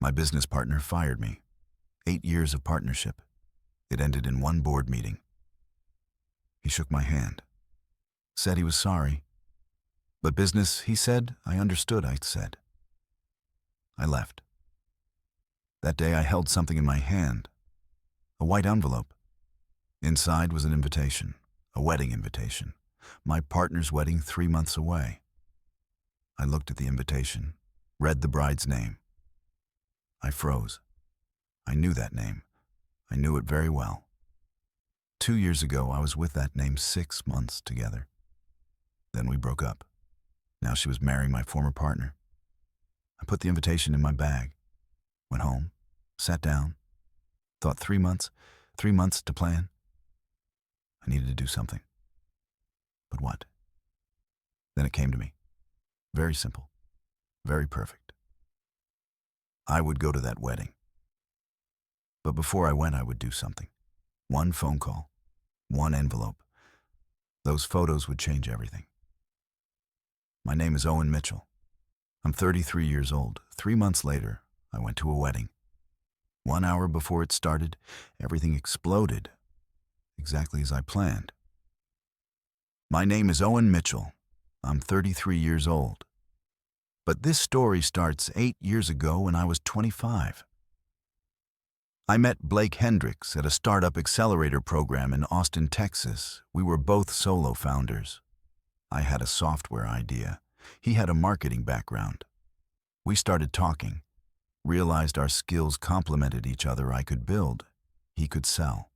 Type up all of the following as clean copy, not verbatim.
My business partner fired me. 8 years of partnership. It ended in one board meeting. He shook my hand, said he was sorry. But business, he said, I understood, I said. I left. That day I held something in my hand, a white envelope. Inside was an invitation, a wedding invitation, my partner's wedding 3 months away. I looked at the invitation, read the bride's name. I froze. I knew that name. I knew it very well. 2 years ago, I was with that name 6 months together. Then we broke up. Now she was marrying my former partner. I put the invitation in my bag, went home, sat down, thought 3 months to plan. I needed to do something. But what? Then it came to me. Very simple, very perfect. I would go to that wedding. But before I went, I would do something. One phone call, one envelope. Those photos would change everything. My name is Owen Mitchell. I'm 33 years old. 3 months later, I went to a wedding. 1 hour before it started, everything exploded, exactly as I planned. My name is Owen Mitchell. I'm 33 years old. But this story starts 8 years ago when I was 25. I met Blake Hendricks at a startup accelerator program in Austin, Texas. We were both solo founders. I had a software idea. He had a marketing background. We started talking, realized our skills complemented each other. I could build, he could sell.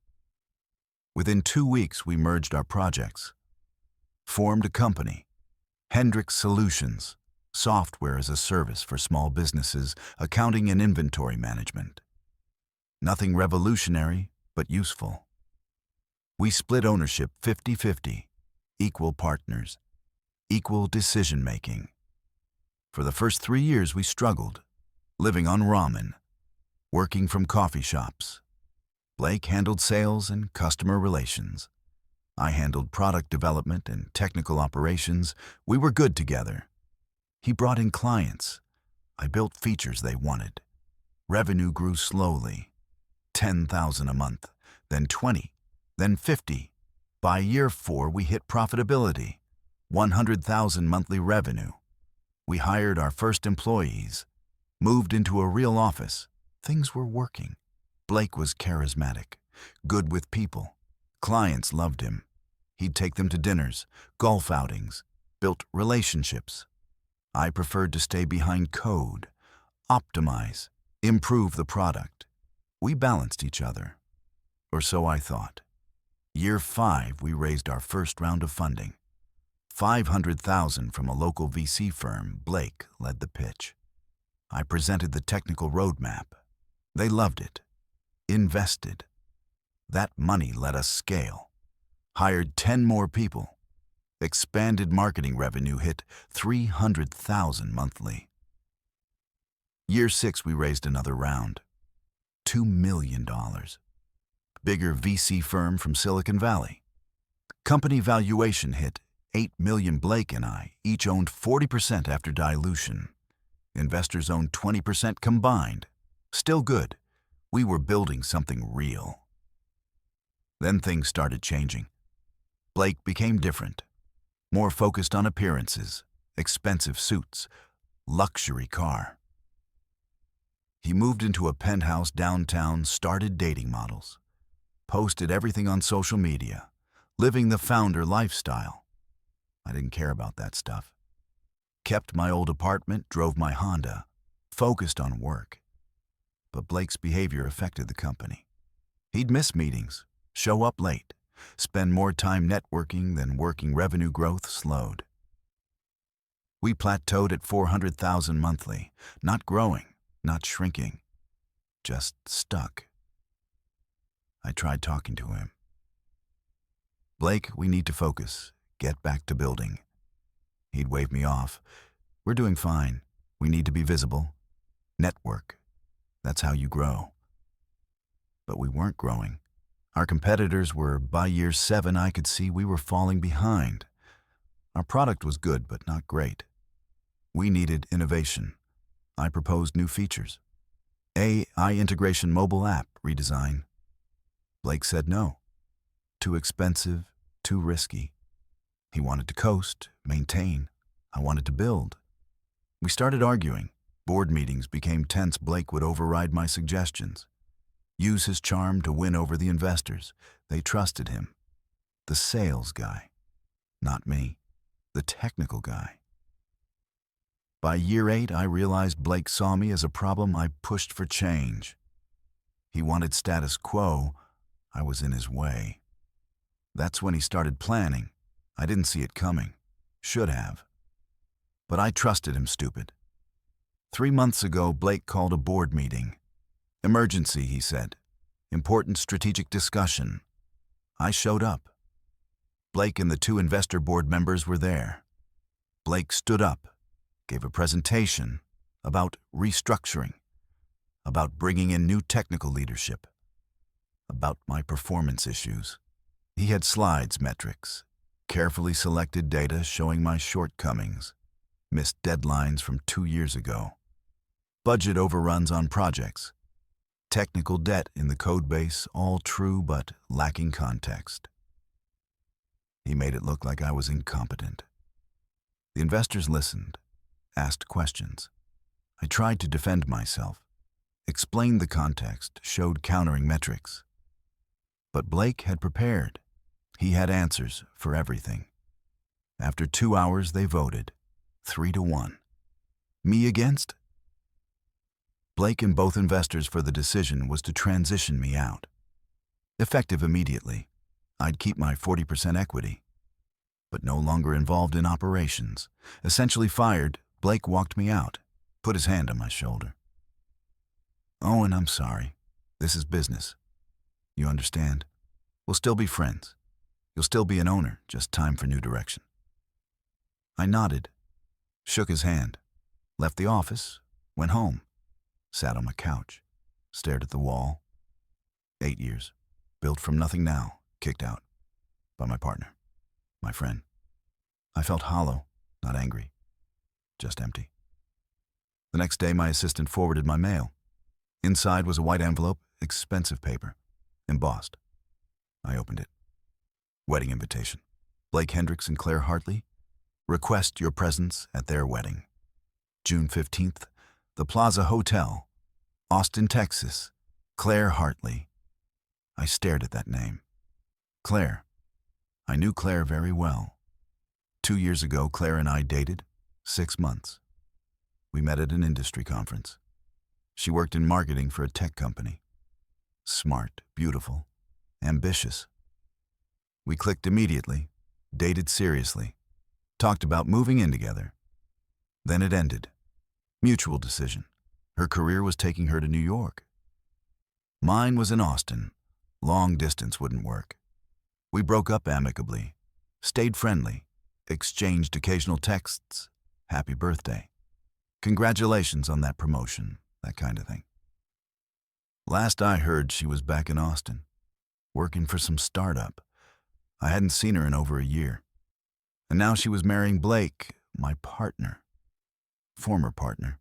Within 2 weeks, we merged our projects, formed a company, Hendricks Solutions, software as a service for small businesses, accounting and inventory management. Nothing revolutionary, but useful. We split ownership 50-50, equal partners, equal decision-making. For the first 3 years, we struggled, living on ramen, working from coffee shops. Blake handled sales and customer relations. I handled product development and technical operations. We were good together. He brought in clients. I built features they wanted. Revenue grew slowly. 10,000 a month, then 20, then 50. By year 4, we hit profitability, 100,000 monthly revenue. We hired our first employees, moved into a real office. Things were working. Blake was charismatic, good with people. Clients loved him. He'd take them to dinners, golf outings, built relationships. I preferred to stay behind code, optimize, improve the product. We balanced each other, or so I thought. Year 5, we raised our first round of funding. 500,000 from a local VC firm. Blake led the pitch. I presented the technical roadmap. They loved it. Invested. That money let us scale. Hired 10 more people. Expanded marketing revenue hit 300,000 monthly. Year 6, we raised another round. $2 million. Bigger VC firm from Silicon Valley. Company valuation hit 8 million. Blake and I each owned 40% after dilution. Investors owned 20% combined. Still good. We were building something real. Then things started changing. Blake became different. More focused on appearances, expensive suits, luxury car. He moved into a penthouse downtown, started dating models, posted everything on social media, living the founder lifestyle. I didn't care about that stuff. Kept my old apartment, drove my Honda, focused on work. But Blake's behavior affected the company. He'd miss meetings, show up late, spend more time networking than working. Revenue growth slowed. We plateaued at 400,000 monthly, not growing, not shrinking, just stuck. I tried talking to him. Blake, we need to focus, get back to building. He'd wave me off. We're doing fine. We need to be visible. Network. That's how you grow. But we weren't growing. Our competitors were. By year 7, I could see we were falling behind. Our product was good, but not great. We needed innovation. I proposed new features. AI integration mobile app redesign. Blake said no. Too expensive, too risky. He wanted to coast, maintain. I wanted to build. We started arguing. Board meetings became tense. Blake would override my suggestions, use his charm to win over the investors. They trusted him. The sales guy, not me, the technical guy. By year 8, I realized Blake saw me as a problem. I pushed for change. He wanted status quo. I was in his way. That's when he started planning. I didn't see it coming. Should have. But I trusted him, stupid. 3 months ago, Blake called a board meeting. Emergency, he said. Important strategic discussion. I showed up. Blake and the 2 investor board members were there. Blake stood up, gave a presentation about restructuring, about bringing in new technical leadership, about my performance issues. He had slides, metrics, carefully selected data showing my shortcomings, missed deadlines from 2 years ago, budget overruns on projects, technical debt in the code base, all true but lacking context. He made it look like I was incompetent. The investors listened, asked questions. I tried to defend myself, explained the context, showed countering metrics. But Blake had prepared. He had answers for everything. After 2 hours, they voted, 3-1. Me against? Blake and both investors for the decision was to transition me out. Effective immediately. I'd keep my 40% equity. But no longer involved in operations. Essentially fired, Blake walked me out, put his hand on my shoulder. Owen, I'm sorry. This is business. You understand? We'll still be friends. You'll still be an owner, just time for new direction. I nodded, shook his hand, left the office, went home, sat on my couch, stared at the wall. 8 years, built from nothing now, kicked out by my partner, my friend. I felt hollow, not angry, just empty. The next day, my assistant forwarded my mail. Inside was a white envelope, expensive paper, embossed. I opened it. Wedding invitation. Blake Hendricks and Claire Hartley. Request your presence at their wedding. June 15th, the Plaza Hotel, Austin, Texas. Claire Hartley. I stared at that name. Claire. I knew Claire very well. 2 years ago, Claire and I dated, 6 months. We met at an industry conference. She worked in marketing for a tech company. Smart, beautiful, ambitious. We clicked immediately, dated seriously, talked about moving in together. Then it ended. Mutual decision. Her career was taking her to New York. Mine was in Austin. Long distance wouldn't work. We broke up amicably, stayed friendly, exchanged occasional texts, happy birthday, congratulations on that promotion, that kind of thing. Last I heard, she was back in Austin, working for some startup. I hadn't seen her in over a year. And now she was marrying Blake, my partner, former partner.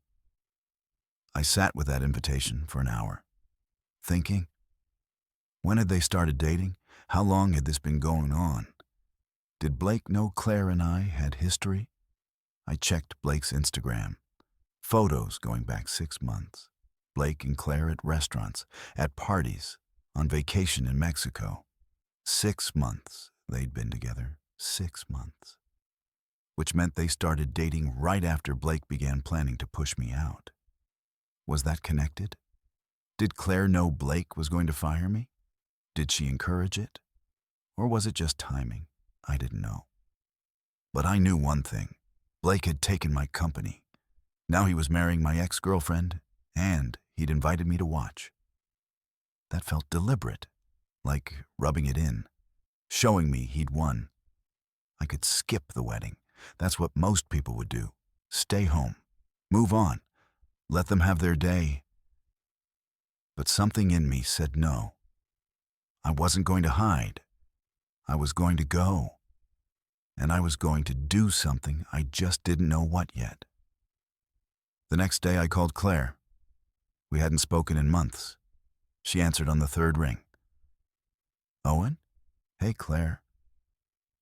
I sat with that invitation for an hour, thinking, when had they started dating? How long had this been going on? Did Blake know Claire and I had history? I checked Blake's Instagram. Photos going back 6 months. Blake and Claire at restaurants, at parties, on vacation in Mexico. 6 months they'd been together. 6 months. Which meant they started dating right after Blake began planning to push me out. Was that connected? Did Claire know Blake was going to fire me? Did she encourage it? Or was it just timing? I didn't know. But I knew one thing. Blake had taken my company. Now he was marrying my ex-girlfriend, and he'd invited me to watch. That felt deliberate, like rubbing it in, showing me he'd won. I could skip the wedding. That's what most people would do. Stay home. Move on. Let them have their day. But something in me said no. I wasn't going to hide. I was going to go. And I was going to do something I just didn't know what yet. The next day I called Claire. We hadn't spoken in months. She answered on the third ring. Owen? Hey, Claire.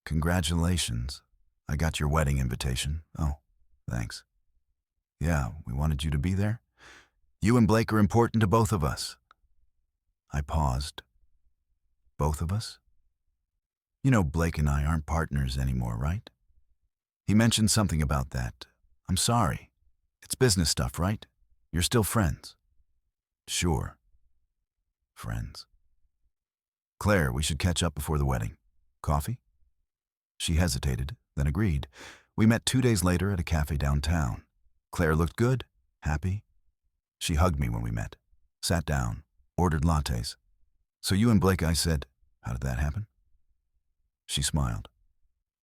Congratulations. I got your wedding invitation. Oh, thanks. Yeah, we wanted you to be there. You and Blake are important to both of us. I paused. Both of us? You know Blake and I aren't partners anymore, right? He mentioned something about that. I'm sorry. It's business stuff, right? You're still friends. Sure. Friends. Claire, we should catch up before the wedding. Coffee? She hesitated, then agreed. We met 2 days later at a cafe downtown. Claire looked good, happy. She hugged me when we met, sat down, ordered lattes. So you and Blake, I said. How did that happen? She smiled.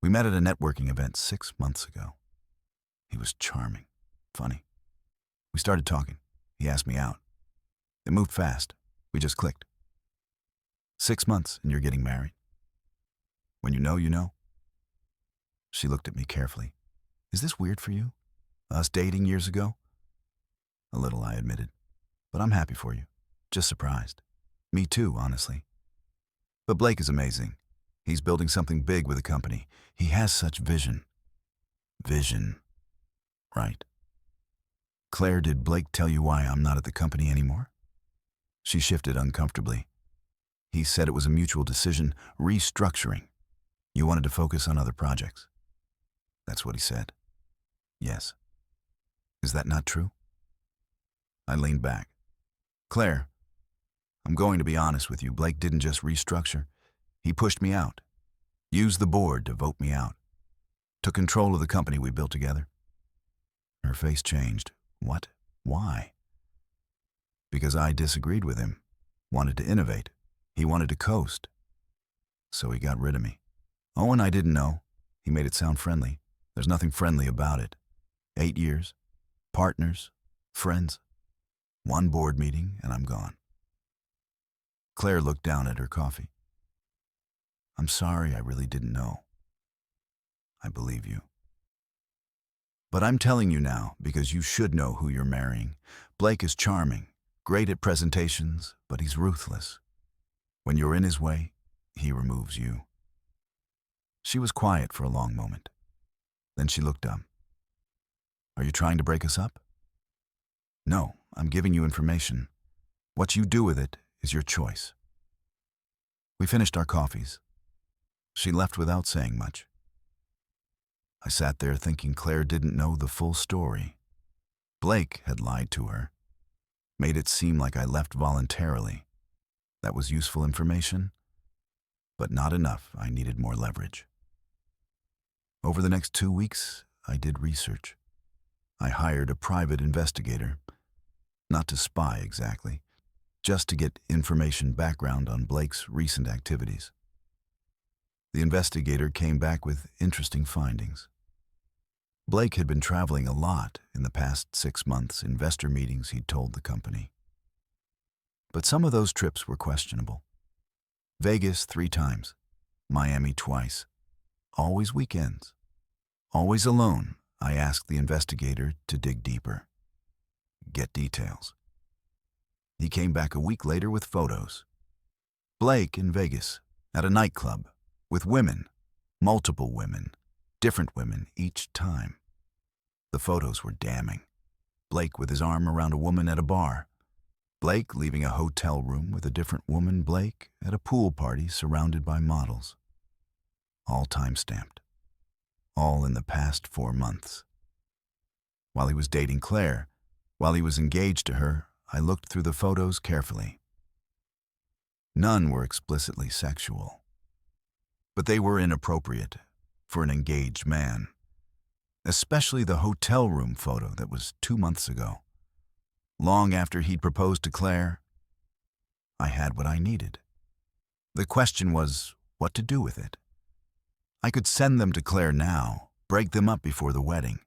We met at a networking event 6 months ago. He was charming, funny. We started talking. He asked me out. It moved fast. We just clicked. 6 months and you're getting married. When you know, you know. She looked at me carefully. Is this weird for you? Us dating years ago? A little, I admitted. But I'm happy for you. Just surprised. Me too, honestly. But Blake is amazing. He's building something big with the company. He has such vision. Vision. Right. Claire, did Blake tell you why I'm not at the company anymore? She shifted uncomfortably. He said it was a mutual decision, restructuring. You wanted to focus on other projects. That's what he said. Yes. Is that not true? I leaned back. Claire, I'm going to be honest with you. Blake didn't just restructure. He pushed me out. Used the board to vote me out. Took control of the company we built together. Her face changed. What? Why? Because I disagreed with him. Wanted to innovate. He wanted to coast. So he got rid of me. Owen, I didn't know. He made it sound friendly. There's nothing friendly about it. 8 years. Partners. Friends. 1 board meeting, and I'm gone. Claire looked down at her coffee. I'm sorry, I really didn't know. I believe you. But I'm telling you now because you should know who you're marrying. Blake is charming, great at presentations, but he's ruthless. When you're in his way, he removes you. She was quiet for a long moment. Then she looked up. Are you trying to break us up? No, I'm giving you information. What you do with it is your choice. We finished our coffees. She left without saying much. I sat there thinking Claire didn't know the full story. Blake had lied to her, made it seem like I left voluntarily. That was useful information, but not enough. I needed more leverage. Over the next 2 weeks, I did research. I hired a private investigator, not to spy exactly, just to get information background on Blake's recent activities. The investigator came back with interesting findings. Blake had been traveling a lot in the past 6 months, investor meetings he'd told the company. But some of those trips were questionable. Vegas 3 times, Miami twice, always weekends. Always alone, I asked the investigator to dig deeper. Get details. He came back a week later with photos. Blake in Vegas, at a nightclub, with women, multiple women, different women each time. The photos were damning. Blake with his arm around a woman at a bar. Blake leaving a hotel room with a different woman. Blake at a pool party surrounded by models. All time-stamped. All in the past 4 months. While he was dating Claire, while he was engaged to her, I looked through the photos carefully. None were explicitly sexual. But they were inappropriate for an engaged man. Especially the hotel room photo that was 2 months ago. Long after he'd proposed to Claire, I had what I needed. The question was what to do with it. I could send them to Claire now, break them up before the wedding.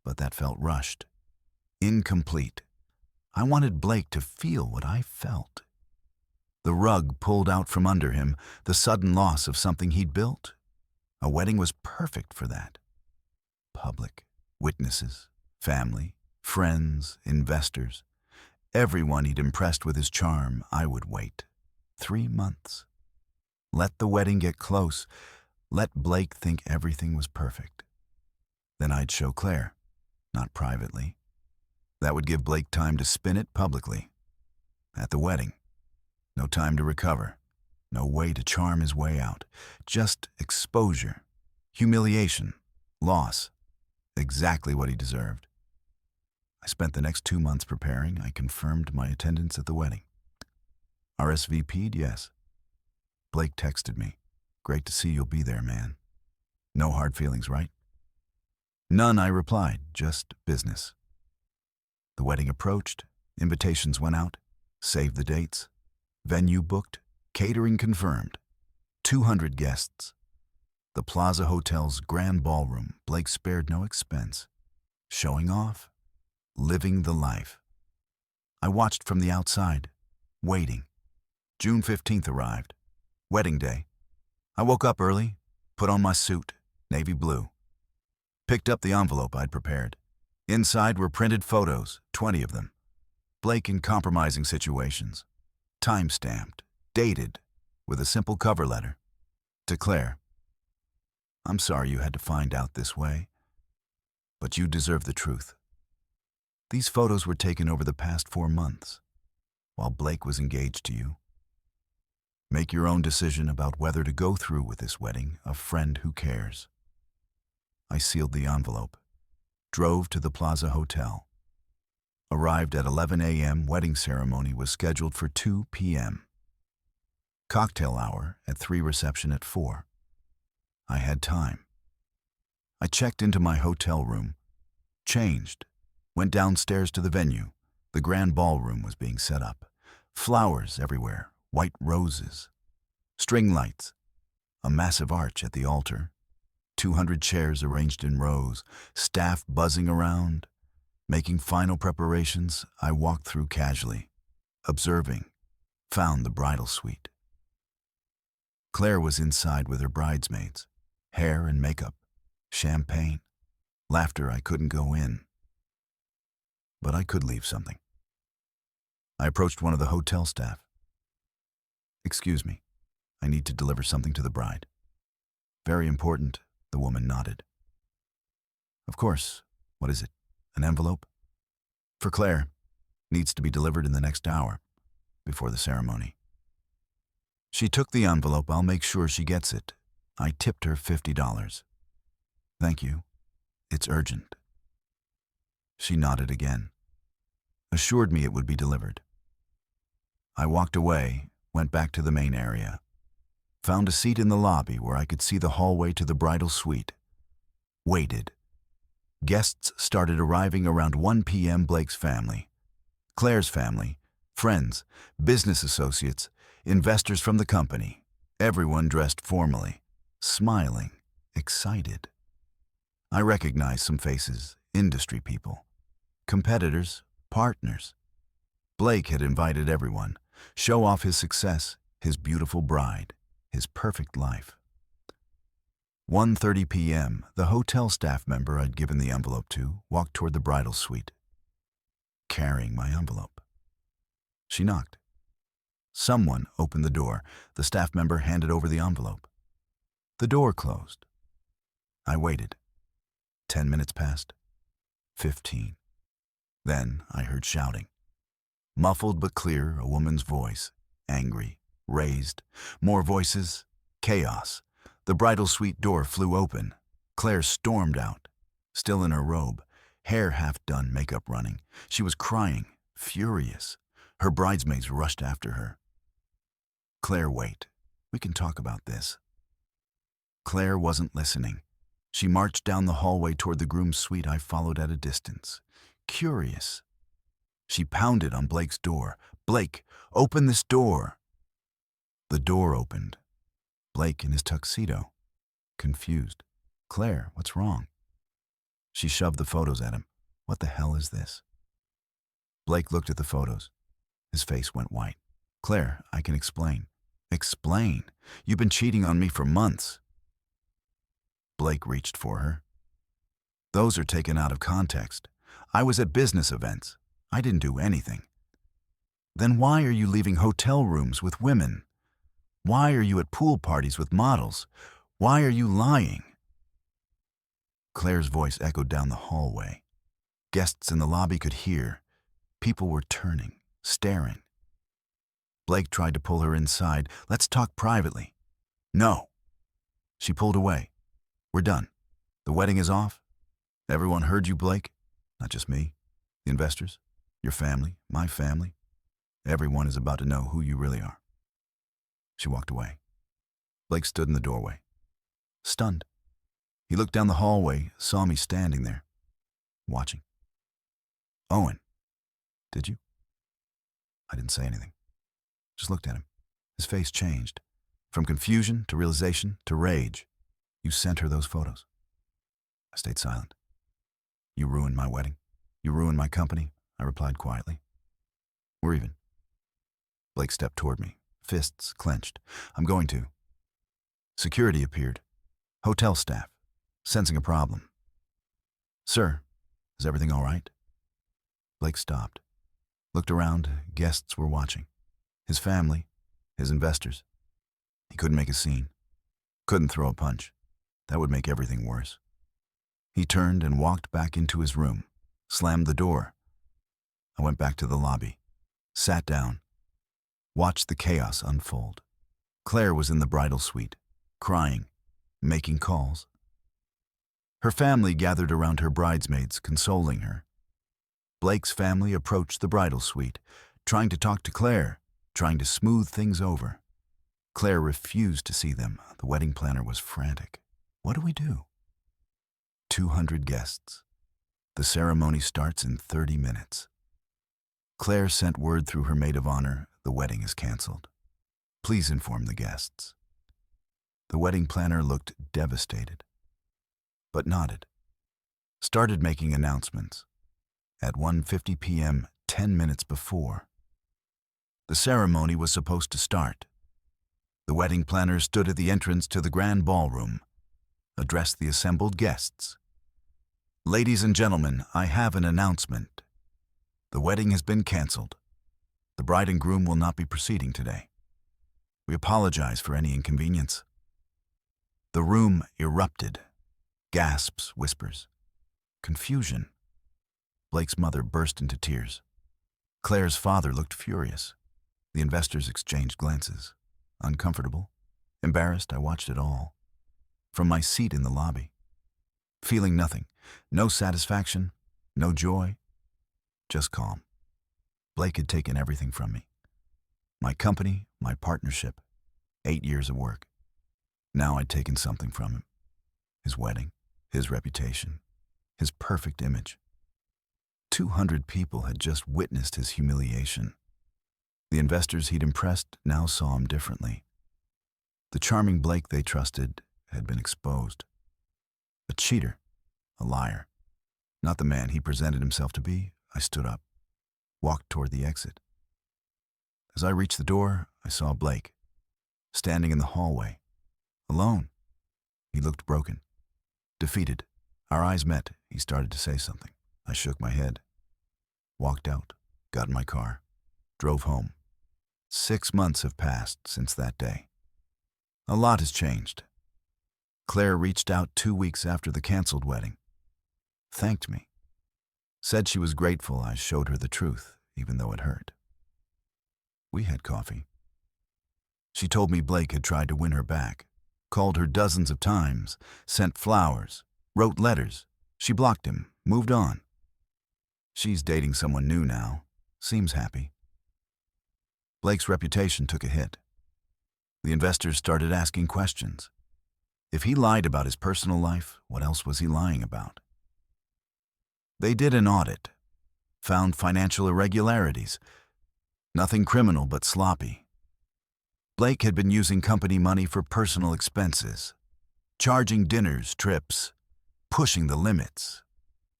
But that felt rushed, incomplete. I wanted Blake to feel what I felt. The rug pulled out from under him, the sudden loss of something he'd built. A wedding was perfect for that. Public, witnesses, family, friends, investors. Everyone he'd impressed with his charm, I would wait. 3 months. Let the wedding get close. Let Blake think everything was perfect. Then I'd show Claire, not privately. That would give Blake time to spin it publicly. At the wedding, no time to recover, no way to charm his way out. Just exposure, humiliation, loss, exactly what he deserved. I spent the next 2 months preparing. I confirmed my attendance at the wedding. RSVP'd, yes. Blake texted me. Great to see you'll be there, man. No hard feelings, right? None, I replied, just business. The wedding approached, invitations went out, saved the dates, venue booked, catering confirmed, 200 guests. The Plaza Hotel's grand ballroom. Blake spared no expense. Showing off, living the life. I watched from the outside, waiting. June 15th arrived, wedding day. I woke up early, put on my suit, navy blue. Picked up the envelope I'd prepared. Inside were printed photos, 20 of them. Blake in compromising situations. Time-stamped, dated, with a simple cover letter. To Claire. I'm sorry you had to find out this way, but you deserve the truth. These photos were taken over the past 4 months, while Blake was engaged to you. Make your own decision about whether to go through with this wedding, a friend who cares. I sealed the envelope, drove to the Plaza Hotel. Arrived at 11 a.m., wedding ceremony was scheduled for 2 p.m. Cocktail hour at 3, reception at 4. I had time. I checked into my hotel room, changed, went downstairs to the venue. The grand ballroom was being set up. Flowers everywhere, white roses, string lights, a massive arch at the altar, 200 chairs arranged in rows, staff buzzing around. Making final preparations, I walked through casually, observing, found the bridal suite. Claire was inside with her bridesmaids, hair and makeup, champagne, laughter. I couldn't go in, but I could leave something. I approached one of the hotel staff. Excuse me, I need to deliver something to the bride. Very important, the woman nodded. Of course, what is it? An envelope? For Claire. Needs to be delivered in the next hour, before the ceremony. She took the envelope. I'll make sure she gets it. I tipped her $50. Thank you. It's urgent. She nodded again. Assured me it would be delivered. I walked away, went back to the main area. Found a seat in the lobby where I could see the hallway to the bridal suite. Waited. Guests started arriving around 1 p.m. Blake's family, Claire's family, friends, business associates, investors from the company. Everyone dressed formally, smiling, excited. I recognized some faces, industry people, competitors, partners. Blake had invited everyone, show off his success, his beautiful bride, his perfect life. 1:30 p.m., the hotel staff member I'd given the envelope to walked toward the bridal suite, carrying my envelope. She knocked. Someone opened the door. The staff member handed over the envelope. The door closed. I waited. 10 minutes passed. 15. Then I heard shouting. Muffled but clear, a woman's voice, angry, raised. More voices, chaos. The bridal suite door flew open. Claire stormed out, still in her robe, hair half done, makeup running. She was crying, furious. Her bridesmaids rushed after her. Claire, wait. We can talk about this. Claire wasn't listening. She marched down the hallway toward the groom's suite. I followed at a distance, curious. She pounded on Blake's door. Blake, open this door. The door opened. Blake in his tuxedo, confused. Claire, what's wrong? She shoved the photos at him. What the hell is this? Blake looked at the photos. His face went white. Claire, I can explain. Explain? You've been cheating on me for months. Blake reached for her. Those are taken out of context. I was at business events. I didn't do anything. Then why are you leaving hotel rooms with women? Why are you at pool parties with models? Why are you lying? Claire's voice echoed down the hallway. Guests in the lobby could hear. People were turning, staring. Blake tried to pull her inside. Let's talk privately. No. She pulled away. We're done. The wedding is off. Everyone heard you, Blake. Not just me. The investors, your family, my family. Everyone is about to know who you really are. She walked away. Blake stood in the doorway, stunned. He looked down the hallway, saw me standing there, watching. Owen, did you? I didn't say anything. Just looked at him. His face changed. From confusion to realization to rage. You sent her those photos. I stayed silent. You ruined my wedding. You ruined my company, I replied quietly. We're even. Blake stepped toward me, fists clenched. I'm going to. Security appeared. Hotel staff, sensing a problem. Sir, is everything all right? Blake stopped, looked around. Guests were watching. His family, his investors. He couldn't make a scene, couldn't throw a punch. That would make everything worse. He turned and walked back into his room, slammed the door. I went back to the lobby, sat down, watched the chaos unfold. Claire was in the bridal suite, crying, making calls. Her family gathered around her bridesmaids, consoling her. Blake's family approached the bridal suite, trying to talk to Claire, trying to smooth things over. Claire refused to see them. The wedding planner was frantic. What do we do? 200 guests. The ceremony starts in 30 minutes. Claire sent word through her maid of honor, the wedding is canceled. Please inform the guests. The wedding planner looked devastated, but nodded. Started making announcements. At 1:50 p.m., 10 minutes before. The ceremony was supposed to start. The wedding planner stood at the entrance to the grand ballroom, addressed the assembled guests. Ladies and gentlemen, I have an announcement. The wedding has been canceled. The bride and groom will not be proceeding today. We apologize for any inconvenience. The room erupted. Gasps, whispers. Confusion. Blake's mother burst into tears. Claire's father looked furious. The investors exchanged glances. Uncomfortable, embarrassed, I watched it all. From my seat in the lobby. Feeling nothing. No satisfaction, no joy, just calm. Blake had taken everything from me. My company, my partnership, 8 years of work. Now I'd taken something from him. His wedding, his reputation, his perfect image. 200 people had just witnessed his humiliation. The investors he'd impressed now saw him differently. The charming Blake they trusted had been exposed. A cheater, a liar. Not the man he presented himself to be. I stood up, walked toward the exit. As I reached the door, I saw Blake, standing in the hallway, alone. He looked broken, defeated. Our eyes met. He started to say something. I shook my head, walked out, got in my car, drove home. 6 months have passed since that day. A lot has changed. Claire reached out 2 weeks after the canceled wedding, thanked me, said she was grateful I showed her the truth, even though it hurt. We had coffee. She told me Blake had tried to win her back, called her dozens of times, sent flowers, wrote letters. She blocked him, moved on. She's dating someone new now, seems happy. Blake's reputation took a hit. The investors started asking questions. If he lied about his personal life, what else was he lying about? They did an audit, found financial irregularities. Nothing criminal but sloppy. Blake had been using company money for personal expenses, charging dinners, trips, pushing the limits.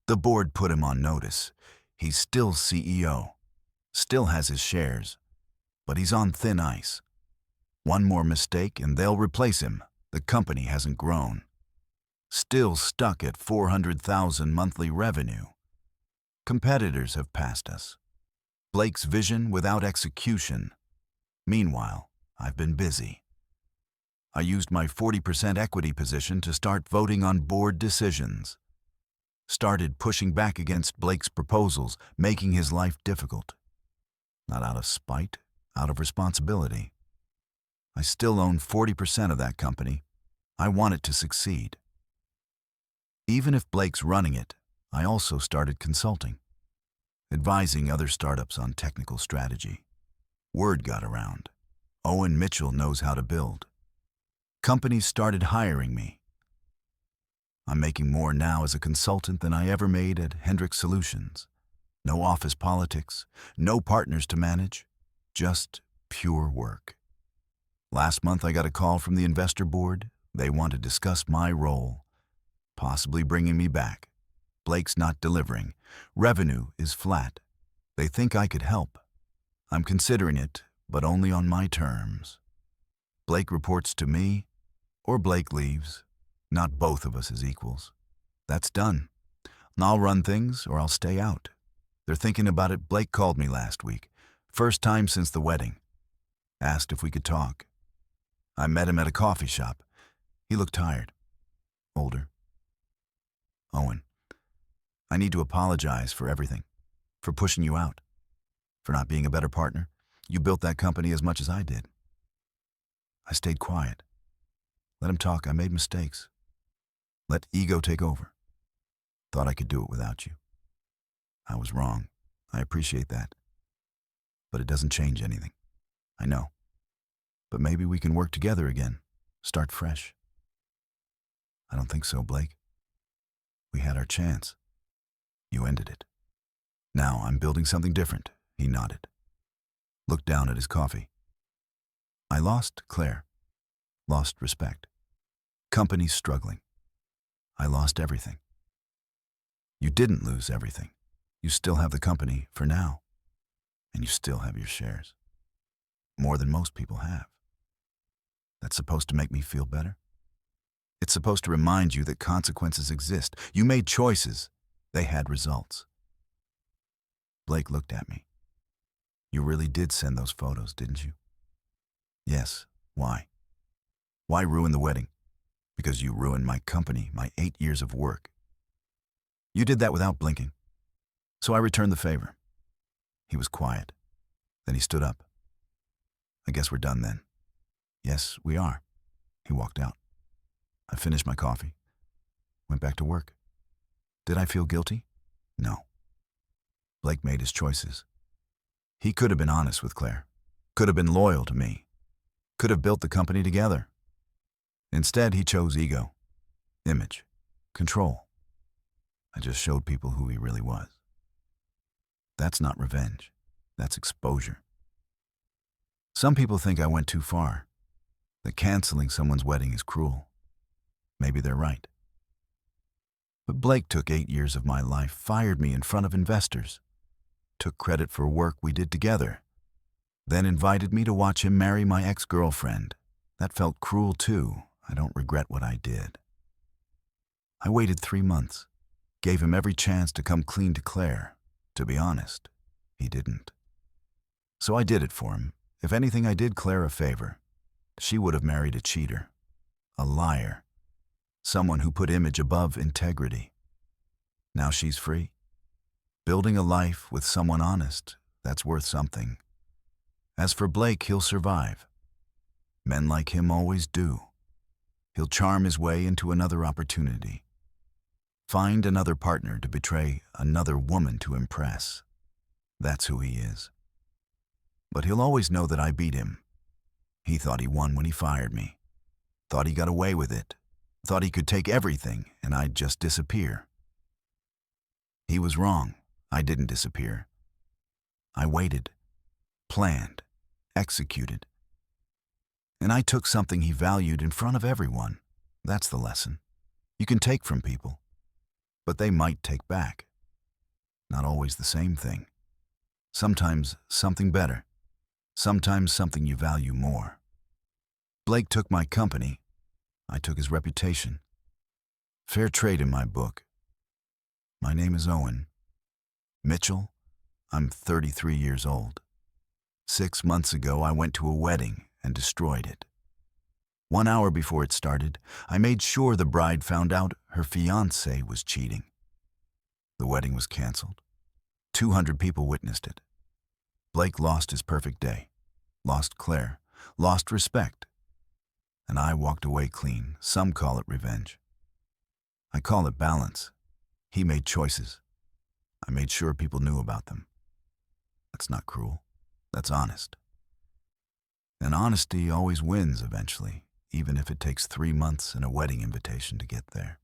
The board put him on notice. He's still CEO, still has his shares, but he's on thin ice. One more mistake and they'll replace him. The company hasn't grown. Still stuck at 400,000 monthly revenue. Competitors have passed us. Blake's vision without execution. Meanwhile, I've been busy. I used my 40% equity position to start voting on board decisions. Started pushing back against Blake's proposals, making his life difficult. Not out of spite, out of responsibility. I still own 40% of that company. I want it to succeed. Even if Blake's running it, I also started consulting, advising other startups on technical strategy. Word got around. Owen Mitchell knows how to build. Companies started hiring me. I'm making more now as a consultant than I ever made at Hendrix Solutions. No office politics, no partners to manage, just pure work. Last month I got a call from the investor board. They want to discuss my role, possibly bringing me back. Blake's not delivering. Revenue is flat. They think I could help. I'm considering it, but only on my terms. Blake reports to me, or Blake leaves. Not both of us as equals. That's done. I'll run things or I'll stay out. They're thinking about it. Blake called me last week. First time since the wedding. Asked if we could talk. I met him at a coffee shop. He looked tired. Older. Owen, I need to apologize for everything. For pushing you out. For not being a better partner. You built that company as much as I did. I stayed quiet. Let him talk. I made mistakes. Let ego take over. Thought I could do it without you. I was wrong. I appreciate that. But it doesn't change anything. I know. But maybe we can work together again. Start fresh. I don't think so, Blake. We had our chance. You ended it. Now I'm building something different. He nodded. Looked down at his coffee. I lost Claire. Lost respect. Company's struggling. I lost everything. You didn't lose everything. You still have the company for now. And you still have your shares. More than most people have. That's supposed to make me feel better? It's supposed to remind you that consequences exist. You made choices. They had results. Blake looked at me. You really did send those photos, didn't you? Yes. Why? Why ruin the wedding? Because you ruined my company, my 8 years of work. You did that without blinking. So I returned the favor. He was quiet. Then he stood up. I guess we're done then. Yes, we are. He walked out. I finished my coffee. Went back to work. Did I feel guilty? No. Blake made his choices. He could have been honest with Claire. Could have been loyal to me. Could have built the company together. Instead, he chose ego, image, control. I just showed people who he really was. That's not revenge. That's exposure. Some people think I went too far, that canceling someone's wedding is cruel. Maybe they're right. But Blake took 8 years of my life, fired me in front of investors, took credit for work we did together, then invited me to watch him marry my ex-girlfriend. That felt cruel too. I don't regret what I did. I waited 3 months, gave him every chance to come clean to Claire. To be honest, he didn't. So I did it for him. If anything, I did Claire a favor. She would have married a cheater, a liar, someone who put image above integrity. Now she's free. Building a life with someone honest, that's worth something. As for Blake, he'll survive. Men like him always do. He'll charm his way into another opportunity. Find another partner to betray another woman to impress. That's who he is. But he'll always know that I beat him. He thought he won when he fired me. Thought he got away with it. Thought he could take everything and I'd just disappear. He was wrong. I didn't disappear. I waited, planned, executed. And I took something he valued in front of everyone. That's the lesson. You can take from people, but they might take back. Not always the same thing. Sometimes something better. Sometimes something you value more. Blake took my company. I took his reputation. Fair trade in my book. My name is Owen Mitchell. I'm 33 years old. 6 months ago, I went to a wedding and destroyed it. 1 hour before it started, I made sure the bride found out her fiancé was cheating. The wedding was canceled. 200 people witnessed it. Blake lost his perfect day, lost Claire, lost respect. And I walked away clean. Some call it revenge. I call it balance. He made choices. I made sure people knew about them. That's not cruel. That's honest. And honesty always wins eventually, even if it takes 3 months and a wedding invitation to get there.